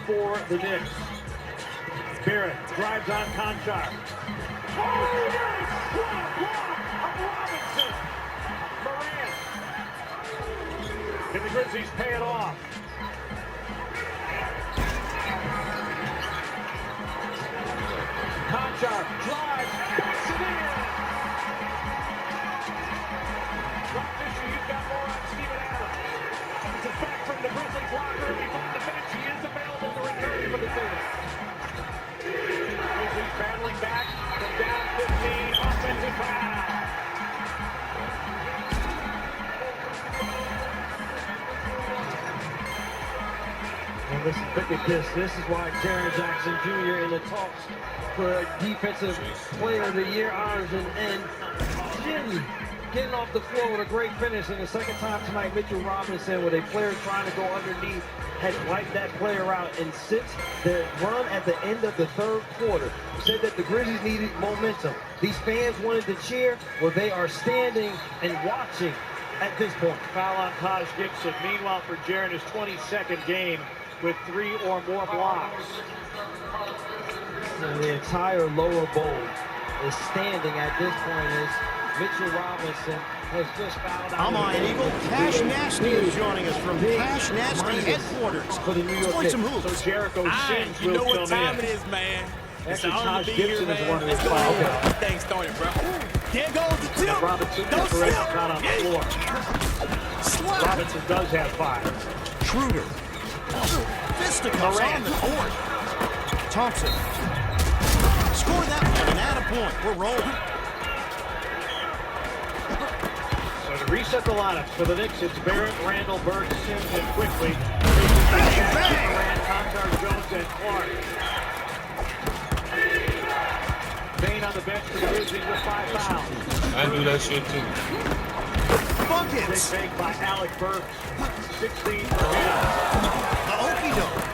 for the Knicks. Barrett drives on Conchar. Oh, nice! What a block of Robinson! Morant. Can the Grizzlies pay it off? Conchar drives, backs it in! Rob Fisher, you've got more on Steven Adams. Comes it back from the Grizzlies locker room. He's on the bench. He is available to return for the team. Grizzlies battling back from down 15. Offensive foul. And listen, look at this. This is why Jaren Jackson Jr. in the talks for Defensive Player of the Year honors and Jimmy getting off the floor with a great finish. And the second time tonight, Mitchell Robinson with a player trying to go underneath had wiped that player out. And since the run at the end of the third quarter, said that the Grizzlies needed momentum. These fans wanted to cheer. Well, they are standing and watching at this point. Foul on Taj Gibson. Meanwhile, for Jaren, his 22nd game with 3 or more blocks. And the entire lower bowl is standing at this point as Mitchell Robinson has just fouled out. I'm on Eagle. Cash Nasty is joining us from Cash Nasty headquarters. For the New York Knicks. Some Knicks. hoops. So Jericho Sims You know will what come time in. it is, man. It's Actually, an honor Taj to be here, Gibson is man. one of Let's his go. fouls. This thing started, bro. There goes the tip. Robinson Don't separates slip. not on the floor. Slap. Robinson does have 5. Schroeder. Fisticuffs on the court. Thompson. Score that one and add a point. We're rolling. So to reset the lineups for the Knicks, it's Barrett, Randall, Bird, Sims, and quickly. Bang, bang. Durant, Conchar, Jones, and Clark. Payne on the bench for the Grizzlies with 5 fouls. I do that shit too. Buckets. Big fake by Alec Burks. 16 for him. The Okie doke.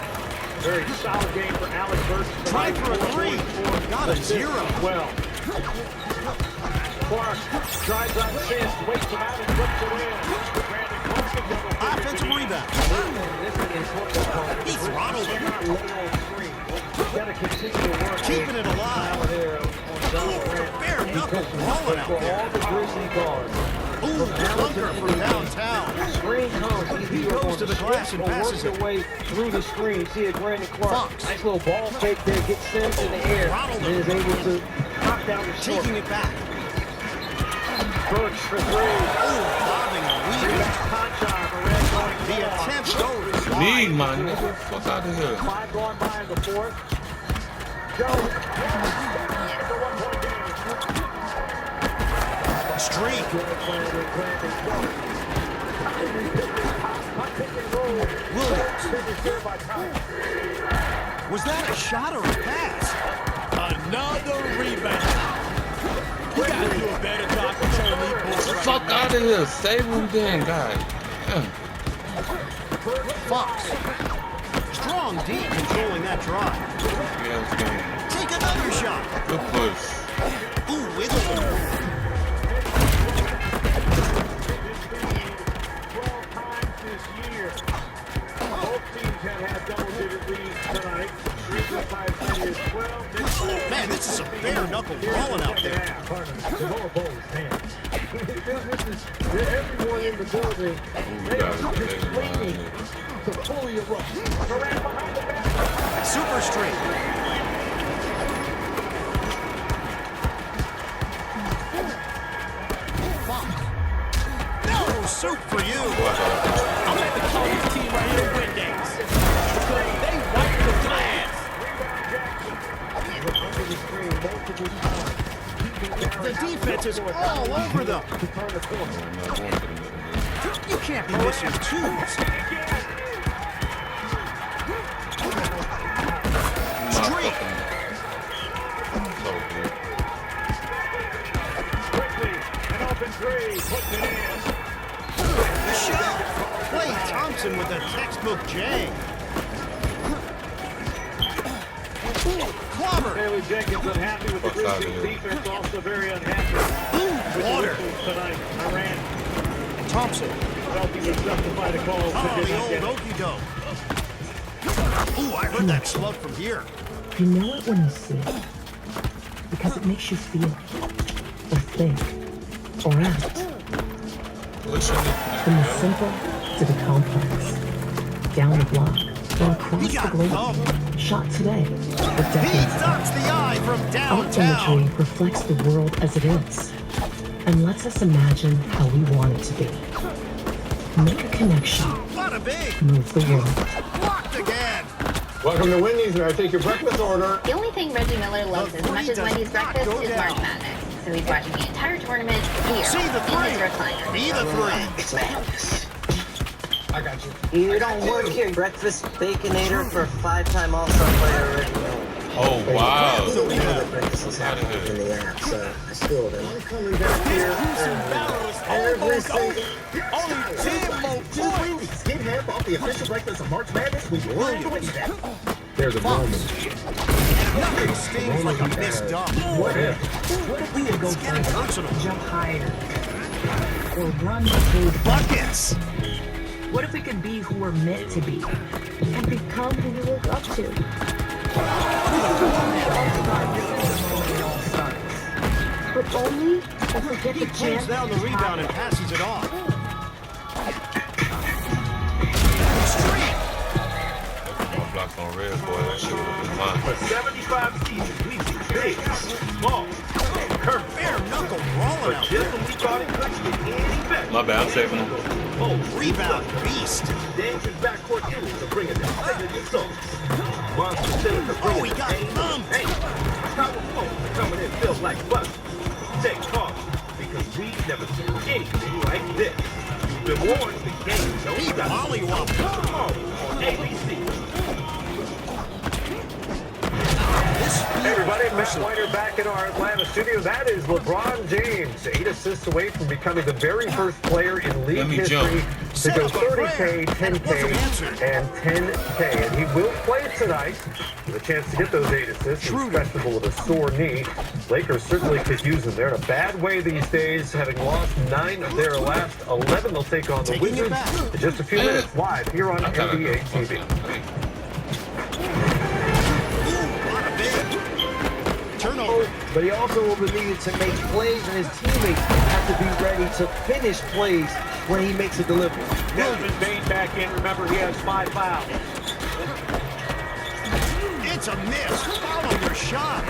Very solid game for Alec Burks. Tried for a 3. Got a 0. Well. Clark drives on Sims, waits him out and flips it in. Brandon Clark is able to Offensive rebound. He throttled him. Gotta continue to work. Keeping it alive. Bare knuckle rolling out For there. all the Grizzly guards. Ooh, bunker from downtown. Screen comes. He goes to the glass and passes work it. your way through the screen. See it, Brandon Clark. Fox. Nice little ball fake there. Gets Sims in the air. And is able to knock down the short. Taking it back. Burks for 3. Oh, bobbing and weaving. Conchar, Morant going The long. attempt goes League, wide. man. Get the fuck out of here. 5 going by in the 4th. Jones. It's a 1-point game. Streak. Williams. Was that a shot or a pass? Another rebound. You gotta do a better job controlling these balls right Fuck now. out of here. Save him then, guy. Yeah. Fox. Strong D controlling that drive. Yeah, it's game. Take another shot. Good push. Ooh, with it. 12 times this year. Both teams have had double-digit leads tonight. Grizzlies by as many as 12. Man, this is a bare knuckle rolling out there. The lower bowl is hands. Everyone in the building, they are just waiting to fully erupt. Durant behind the back. Super streak. Fox. No soup for you. I'm gonna have to call this team right here Windays. Because they wipe the glass. Under the screen multiple times. The defense is all over them. To turn the corner. You can't be missing twos. Streak. Quickly, an open 3, putting it in. The shot. Klay Thompson with a textbook jang. Clobber. Bailey Jenkins unhappy with the Fuck outta Grizzlies here. defense, also very unhappy Boom. with the Water. whistles tonight. Iran Thompson. felt he was justified to call. Oh, the old okey doke. Ooh, I heard that slug from here. You know it when you see it, because it makes you feel, or think, or act. What's your From the simple to the complex, down the block, or across He the got globe. thumped. Shot today, or He decades ago. ducks the eye from Our downtown. imagery reflects the world as it is, and lets us imagine how we want it to be. Make a connection, Bada bing. move the world. Blocked again. Welcome to Wendy's. May I take your breakfast order? The only thing Reggie Miller loves as much as Wendy's breakfast is March Madness. So he's watching the entire tournament here See the in his three. recliner. Be the three. It's madness. I got you. You don't work here. Breakfast Baconator for five-time All-Star player Reggie Miller. Oh, wow. I know that breakfast is happening in the app, so I stole them. I'm coming back here every single... Only 10 more points. Wendy's. Get half off the official breakfast of March Madness when you order Wendy's. There's a moment. Nothing stings like a missed dump. What if? What if we would go It's getting further, personal. jump higher, or run through the Buckets. What if we could be who we're meant to be and become who we look up to? But only if we get He the pulls chance down the to rebound and try. passes it off. Street. My block on red, boy. That shit would have been mine. For 75 seasons, we've seen big, small, curve, Bare knuckle rolling but out. just when we thought it couldn't get any better. My bad, I'm saving them. Oh, Rebound beast. dangerous backcourt duels to bring it to signature results. Monster Simmons to bring Oh, it he to got pain. thumped. Hey, power forward coming in feels like butter. Take caution, because we've never seen anything like this. You've been warned, the game don't He stop. mollywobbled. Tomorrow on ABC. Hey, everybody, Matt Whiter back in our Atlanta studio. That is LeBron James, 8 assists away from becoming the very first player in league Let me history jump. to go 30K, 10K, and 10K. And he will play tonight with a chance to get those 8 assists. He's questionable with a sore knee. Lakers certainly could use him. They're in a bad way these days, having lost 9 of their last 11. They'll take on the Taking it Wizards back. in just a few minutes live here on I thought I NBA could TV. Bada bing. Turnover. But he also will be needed to make plays, and his teammates have to be ready to finish plays when he makes a delivery. Desmond Bain back in. Remember, he has 5 fouls. It's a miss. Follow your shot.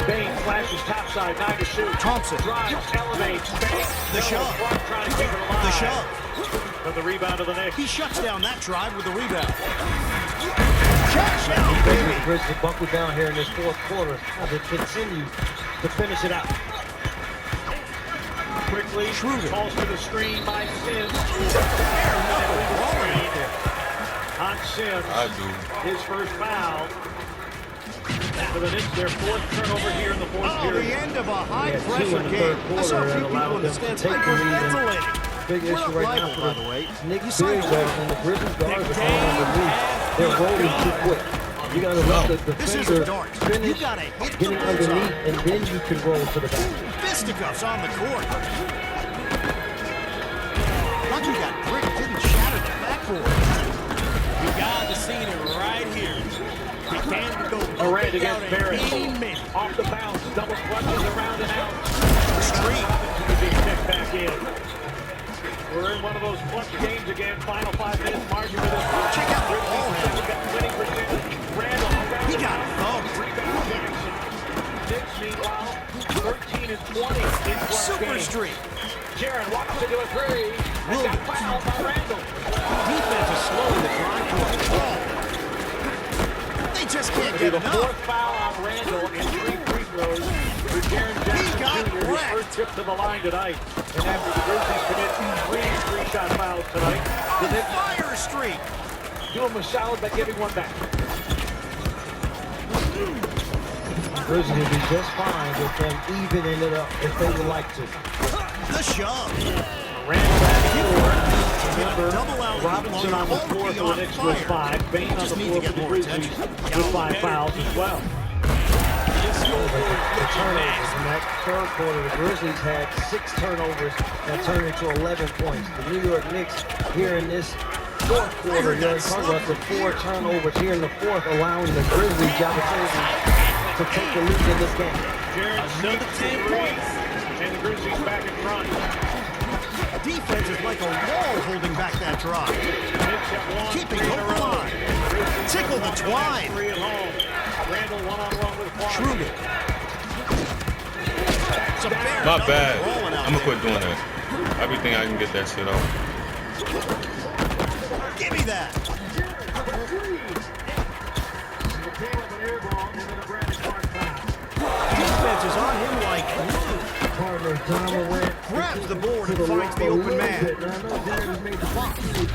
Bain flashes topside, 9 to shoot. Thompson. Drives, elevates, banks. The shove. Trying to keep it alive. The shove. From the rebound of the Knicks. He shuts down that drive with the rebound. Cash out, The baby. Grizzlies buckle down here in this fourth quarter as they continue to finish it out. Quickly, Schroeder. calls to the screen by Sims. On Sims, I do. his first foul. For the Knicks, their fourth turnover here in the fourth Oh, the period. end of a Yeah, 2 high-pressure in the game. third I saw a quarter few that people allowed in the them to stands take the lead. hyperventilating. Big We're issue not right now liable, for by the the way. Knicks You is signed when the Grizzlies guards are going underneath. They're rolling too quick. You gotta let the This is a defender dart. finish You gotta hit the getting bullseye. underneath, and then you can roll to the back. Fisticuffs on the court. Lucky that brick didn't shatter the backboard. You guys have seen it right here. He can go Durant up and against down at Barrett. any minute. Off the bounce, double clutches around and out. Street. Robinson is being checked back in. We're in one of those clutch games again. Final 5 minutes margin with us. Check out the ball We've handle. got winning percentage. Randall around He the got bounce. thumped. Rebound Jackson. Knicks, meanwhile, 13 and 20 in clutch Super games. street. Jaron walks into a three and got fouled by Randall. Defense is slow to drive to a ball. They just can't It'll be get the enough. fourth foul on Randall and 3 free throws for Jaren Jackson got Jr. His wrecked. first trip to the line tonight. And after the Grizzlies commit 3 three-shot fouls tonight, the On Knicks fire street. do them a solid by giving one back. Grizzlies will be just fine with them evening it up if they would like to. The shove. Randall at 4. Remember, Double out. Robinson on the Won't floor be for on the Knicks with fire. 5. Bain on Just the need floor to for get the more Grizzlies attention. with 5 fouls as well. the turnovers. In that third quarter, the Grizzlies had 6 turnovers that turned into 11 points. The New York Knicks here in this fourth quarter, you're talking about the 4 turnovers here in the fourth, allowing the Grizzlies the opportunity to take the lead in this game. Another 10 points. And the Grizzlies back in front. Defense is like a wall holding back that drive. Keeping hope alive. Tickle the twine. Randall one-on-one with Schroeder. My bad. I'm gonna quit doing that. I be thinking I can get that shit off. Give me that. Defense is on him like Partner John Morant grabs the board and finds the open man. Now, I know Darren's made the block. He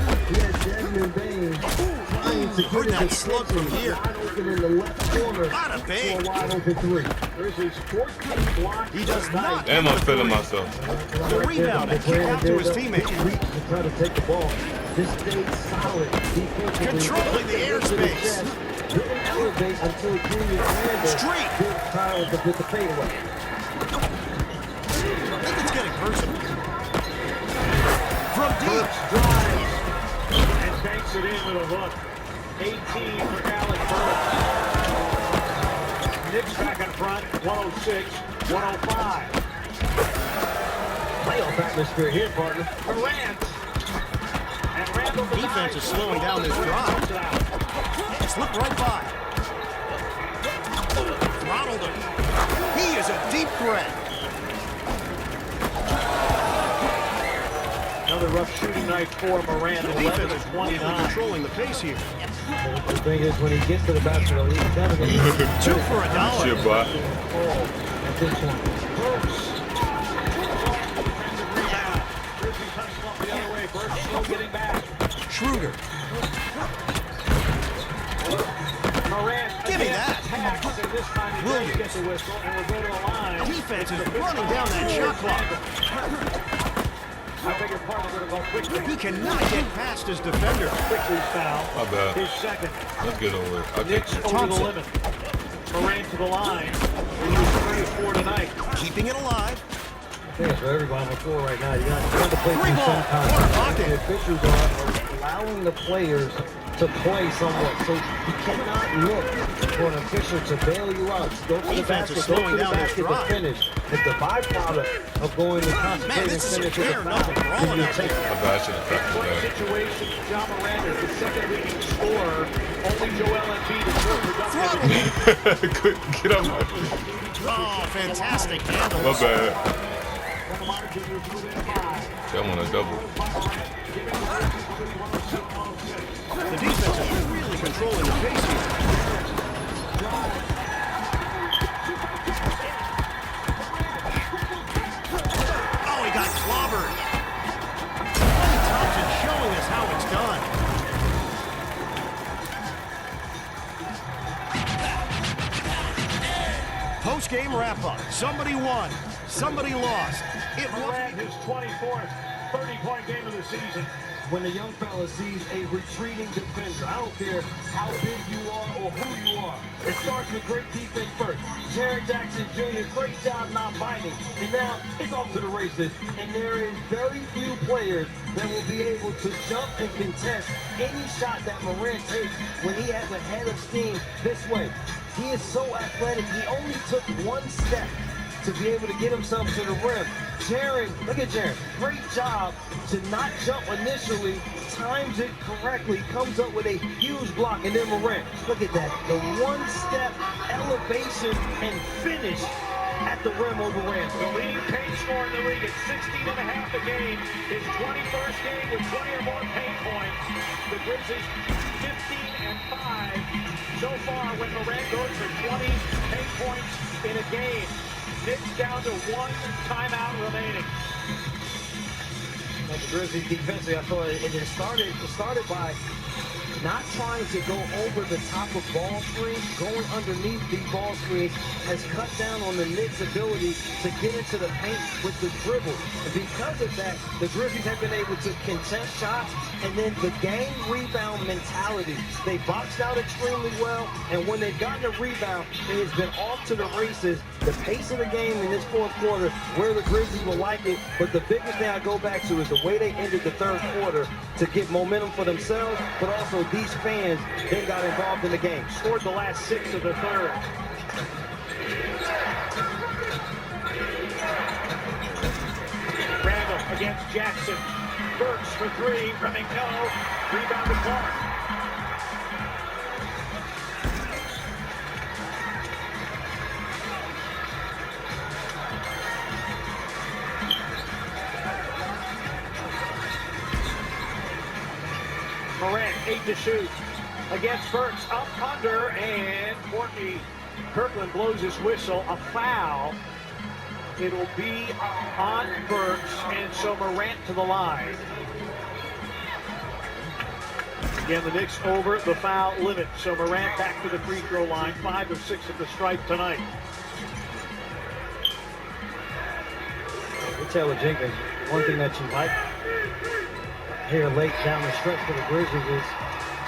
had Desmond Bain trying to Heard that slug from here. wide open in the left corner Bada for bing. a wide open 3. Grizzlies 14 blocks. He does not. Damn, I'm feeling myself. The rebound and kick out to his teammate. Reach to try to take the ball. This stayed solid defensively. Controlling the airspace. Didn't elevate until Julius Randle Street. did Tyler to get the fadeaway. I think it's getting personal. From deep. Drives. and banks it in with a hook. 18 for Alec Burks. Knicks back in front, 106-105. Playoff atmosphere here, partner. Durant. And Randall Defense is slowing down this drive. Slipped right by. Throttled him. He is a deep threat. Another rough shooting night for Morant. The 11 defense to is really 29. controlling the pace here. The thing is, when he gets to the basket, he's never going to 2 for a dollar. Shit, boy. at this point. Burks. Defensive rebound. Grizzlies touch off the other way. Burks still getting back. Schroeder. Morant. Give me again that. attacks, and this time he does get the whistle and will go to the line. Defense is running down that shot clock. I beg your pardon, we're going to go quickly. He cannot get past his defender. Quickly foul. My bad. His second. Let's get over it. I'll take Knicks it. over the limit. Morant to the line. He was 34 tonight. Keeping it alive. I think it's for everybody on the floor right now. You got to play Three through ball. some time. Corner pocket. The officials are allowing the players to play somewhat. So you cannot look for an official to bail you out. Go to the Defense basket, is go slowing to the down this basket to drive. finish. It's the byproduct of going to concentrate and this is finish fair with the enough. foul. Rolling You out take there. My bad. I should have practiced What that. situation? John Morant is the second leading scorer. Only Joel Embiid is more productive. Get up. Oh, fantastic handle. My bad. I want a double. The defense is really controlling the pace here. Oh, he got clobbered. Klay Thompson showing us how it's done. Post-game wrap-up. Somebody won. Somebody lost. It Morant, was his 24th 30-point game of the season. When the young fella sees a retreating defender, I don't care how big you are or who you are. It starts with great defense first. Jaren Jackson Jr., great job not biting. And now it's off to the races. And there is very few players that will be able to jump and contest any shot that Morant takes when he has a head of steam this way. He is so athletic. He only took one step to be able to get himself to the rim. Jaren, look at Jaren. Great job to not jump initially, times it correctly, comes up with a huge block, and then Morant. Look at that. The one-step elevation and finish at the rim over Randall. The leading paint scorer in the league at 16.5 a game. His 21st game with 20 or more paint points. The Grizzlies 15-5 so far when Morant goes for 20 paint points in a game. Knicks down to one timeout remaining. The Grizzlies defensively, I thought it started by not trying to go over the top of ball screens, going underneath the ball screen has cut down on the Knicks' ability to get into the paint with the dribble. And because of that, the Grizzlies have been able to contest shots And then the game rebound mentality. They boxed out extremely well, and when they've gotten a rebound, it has been off to the races. The pace of the game in this fourth quarter, where the Grizzlies will like it, but the biggest thing I go back to is the way they ended the third quarter to get momentum for themselves, but also these fans then got involved in the game. Scored the last 6 of the third. Randall against Jackson. Burks for 3, Remington, rebound to Clark. Morant, 8 to shoot. Against Burks, up under, and Courtney Kirkland blows his whistle. A foul. It'll be on Burks, and so Morant to the line. Again, the Knicks over the foul limit, so Morant back to the free throw line, 5 of 6 at the stripe tonight. Taylor Jenkins, one thing that you like here late down the stretch for the Grizzlies is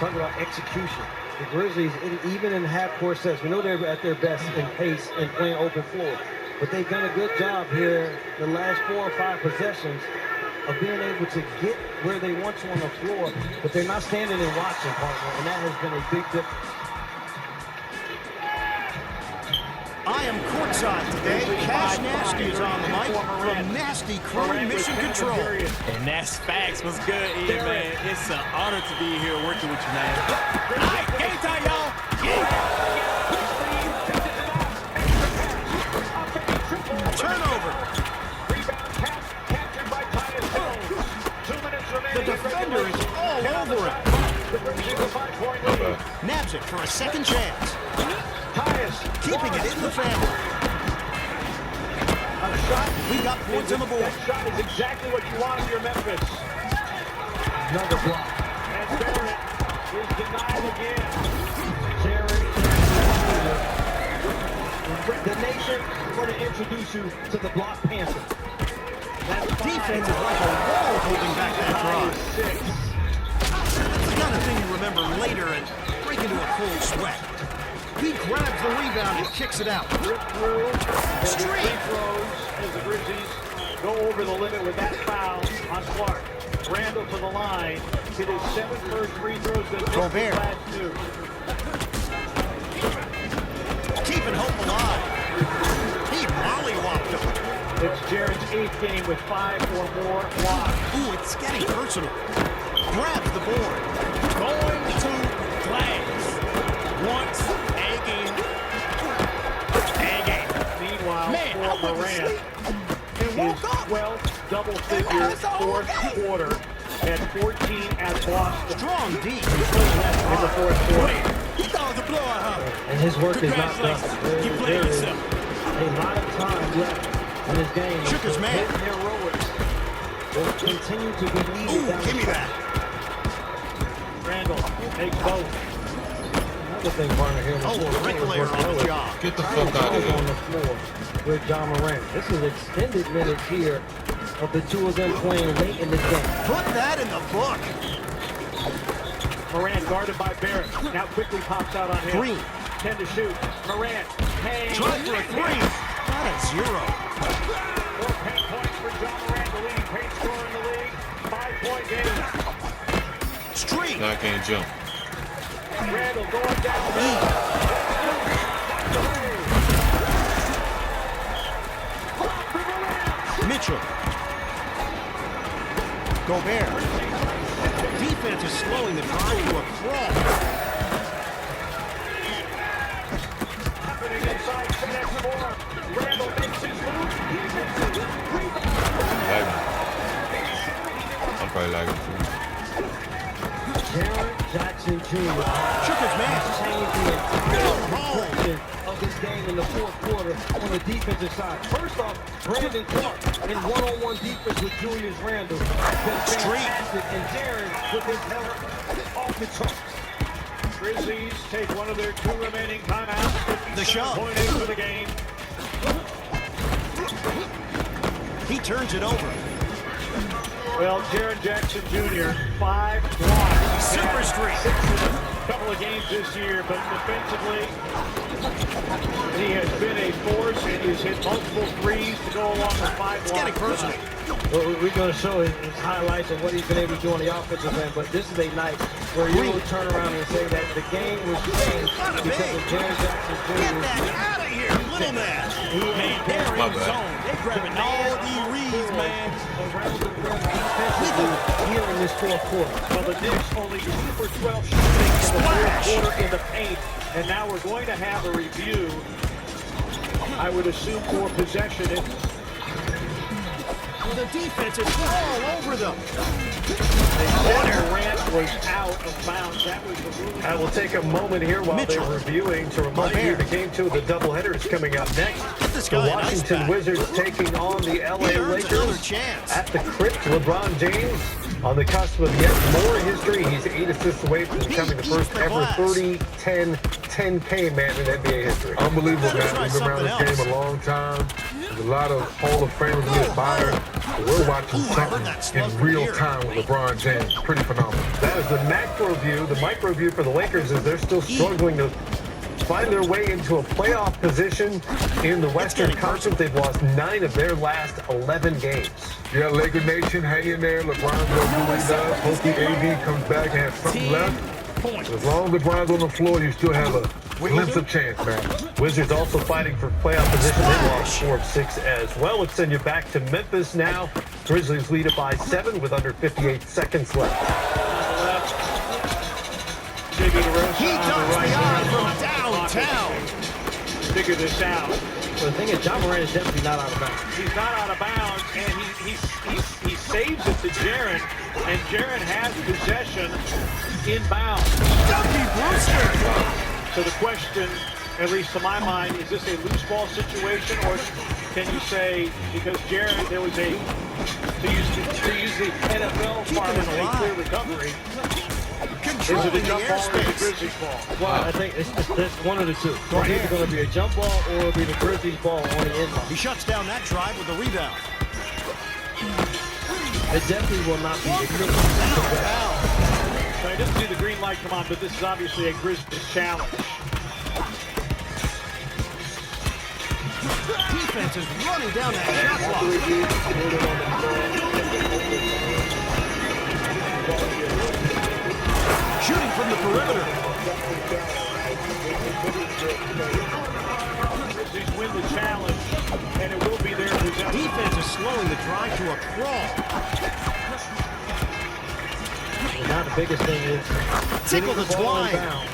talking about execution. The Grizzlies, even in half-court sets, we know they're at their best in pace and playing open floor. But they've done a good job here the last 4 or 5 possessions of being able to get where they want to on the floor, but they're not standing and watching, partner, and that has been a big difference. I am courtside today. Cash Nasty is on the mic from Nasty Crew Mission Control. And that's facts. What's good, Ian, man? It's an honor to be here working with you, man. All right, game time, y'all. Turnover. Rebound pass captured by Tyus Jones. 2 minutes remaining. The defender is all over it. The Grizzlies a 5-point lead. Nabs it for a second chance. Tyus Keeping it in the family. a shot. We got points on the board. That shot is exactly what you want if you're Memphis. Another block. And Barrett is denied again. The nation want to introduce you to the Block Panther. That defense is like a wall holding back that drive. That's the kind of thing you remember later and break into a cold sweat. He grabs the rebound and kicks it out. Rip through. Straight. Free throws as the Grizzlies go over the limit with that foul on Clark. Randall to the line. Hit his 7 first free throws that Gobert. last 2. Keeping hope alive. He mollywopped him. It's Jared's 8th game with 5 or more blocks. Ooh, it's getting personal. Grabs the board. Going to glass. Once again. Meanwhile, Man, for Morant, his 12th double-figure fourth quarter at 14 at Boston Strong D. in the fourth quarter. You thought it was a blowout, huh? And his work is not done. Congratulations. You played yourself. A lot of time left in this game. Shook his man. His heroics will continue to be needed. Ooh, down give me the that. Randall makes both. Another thing, partner, here. Oh, a bricklayer on the job. Get the fuck out of on the here. floor with John Morant. This is extended minutes here of the two of them playing late in this game. Put that in the book. Morant guarded by Barrett. Now quickly pops out on him. Green. 10 to shoot. Morant. Hey. Try for a 3. Not a 0. 10 points for John Morant, the leading pace scorer in the league. 5-point game. Streak. No, I can't jump. Randall going down. Mitchell. Gobert. Defense is slowing the drive to a crawl. Happening inside 10 more. Randall makes his move. He misses. Lagging. I'm probably lagging too. Jaren Jackson Jr. Shook his man. changed the entire complexion of this game in the fourth quarter on the defensive side. First off, Brandon Clark in one-on-one defense with Julius Randle. Been fantastic, and Jaren with his help off the charts. Grizzlies take one of their 2 remaining timeouts. The shove. 57.8 for the game. He turns it over. Well, Jaren Jackson Jr., 5 blocks. Super streak. 6 in a couple of games this year, but defensively, he has been a force and he's hit multiple threes to go along with 5 blocks. It's getting personal. Well, we're going to show his highlights of what he's been able to do on the offensive end, but this is a night where you will turn around and say that the game was changed because of Jaren Jackson Jr. Get that out of here, little man. Man, they're My in bad. zone. They're grabbing all these reads, man. Around the rim defensively here in this fourth quarter. Well, the Knicks only 2 for 12 shooting in the fourth quarter in the paint, and now we're going to have a review. I would assume for possession. The defense is all over them. Durant was out of bounds. That was the rule. I will take a moment here while Mitchell. they're reviewing to remind you the game 2 of the doubleheader is coming up next. this The guy an ice Washington pack. Wizards taking on the LA He earns another Lakers chance. at the crypt. LeBron James on the cusp of yet more history. He's 8 assists away from becoming the first ever 30-10-10K man in NBA history. Unbelievable, Try man. We've been around something this game a long time. There's a lot of Hall of Famers we admire. But we're watching Ooh, I heard something that slug in from real here. time with LeBron James. Pretty phenomenal. That is the macro view. The micro view for the Lakers is they're still struggling to find their way into a playoff position in the Western getting Conference. They've lost 9 of their last 11 games. Yeah, Laker Nation, hang in there. LeBron's going to do what he does. Hopefully AD comes back and has something left. As long as LeBron's on the floor, you still have a glimpse of chance, man. Wizards also fighting for playoff position. They lost 4 of 6 as well. Let's send you back to Memphis now. Grizzlies lead it by 7 with under 58 seconds left. Jiggy DeRosa He on the ducks right the eye hand. from downtown. Figure this out. So the thing is, John Moran is definitely not out of bounds. He's not out of bounds, and he saves it to Jaren, and Jaren has possession inbound. Dougie Brewster. So the question, at least to my mind, is this a loose ball situation, or can you say, because Jaren, there was a, to use the NFL parlance, a clear recovery. Is it a Controlling the jump ball or is it a airspace. Grizzlies ball? Well, I think it's one of the two. It's either going to be a jump ball or it'll be the Grizzlies ball on the end line. He shuts down that drive with the rebound. It definitely will not be the Grizzlies. So I didn't see the green light come on, but this is obviously a Grizzlies challenge. Defense is running down that shot clock. Shooting from the perimeter. Grizzlies win the challenge, and it will be their possession. Defense is slowing the drive to a crawl. Now the biggest thing is Tickle the ball twine. inbound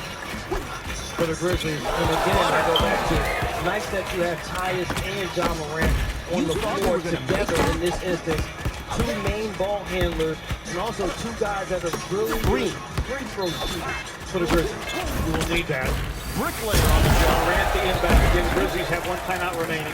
for the Grizzlies. And again, I go back to nice that you have Tyus and John Morant on the floor together in this instance. 2 main ball handlers and also 2 guys that are really free throw shooters for the Grizzlies. You will need that. Bricklayer on the job. Durant the inbound again. Grizzlies have 1 timeout remaining.